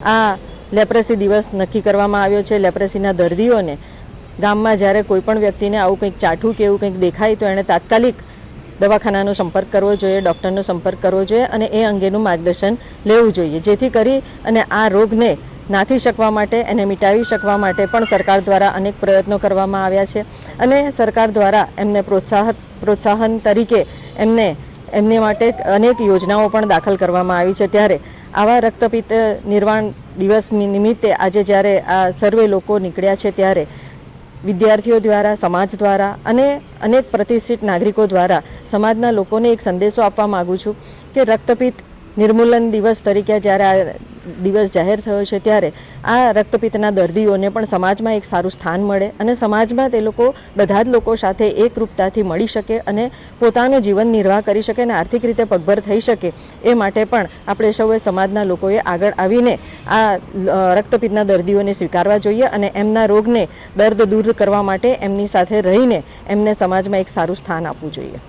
આ લેપ્રેસી દિવસ નક્કી કરવામાં આવ્યો છે। લેપ્રેસીના દર્દીઓને ગામમાં જ્યારે કોઈ પણ વ્યક્તિને આવું કંઈક ચાઠું કે એવું કંઈક દેખાય તો એણે તાત્કાલિક દવાખાનાનો સંપર્ક કરવો જોઈએ, ડૉક્ટરનો સંપર્ક કરવો જોઈએ અને એ અંગેનું માર્ગદર્શન લેવું જોઈએ, જેથી કરી અને આ રોગને નાથી શકવા માટે, એને મિટાવી શકવા માટે પણ સરકાર દ્વારા અનેક પ્રયત્નો કરવામાં આવ્યા છે અને સરકાર દ્વારા એમને પ્રોત્સાહન તરીકે એમને માટે અનેક યોજનાઓ પણ દાખલ કરવામાં આવી છે। ત્યારે આવા રક્તપિત્ત નિર્વાણ દિવસ નિમિત્તે આજે જ્યારે આ સર્વે લોકો નીકળ્યા છે ત્યારે વિદ્યાર્થીઓ દ્વારા, સમાજ દ્વારા અને અનેક પ્રતિષ્ઠિત નાગરિકો દ્વારા સમાજના લોકોને એક સંદેશો આપવા માગું છું કે રક્તપિત્ત નિર્મૂલન દિવસ તરીકે જ્યારે આ દિવસ જાહેર થયો છે ત્યારે આ રક્તપિત્તના દર્દીઓને પણ સમાજમાં એક સારું સ્થાન મળે અને સમાજમાં તે લોકો બધા જ લોકો સાથે એકરૂપતાથી મળી શકે અને પોતાનું જીવન નિર્વાહ કરી શકે અને આર્થિક રીતે પગભર થઈ શકે એ માટે પણ આપણે સૌએ સમાજના લોકોએ આગળ આવીને આ રક્તપિત્તના દર્દીઓને સ્વીકારવા જોઈએ અને એમના રોગને દર્દ દૂર કરવા માટે એમની સાથે રહીને એમને સમાજમાં એક સારું સ્થાન આપવું જોઈએ।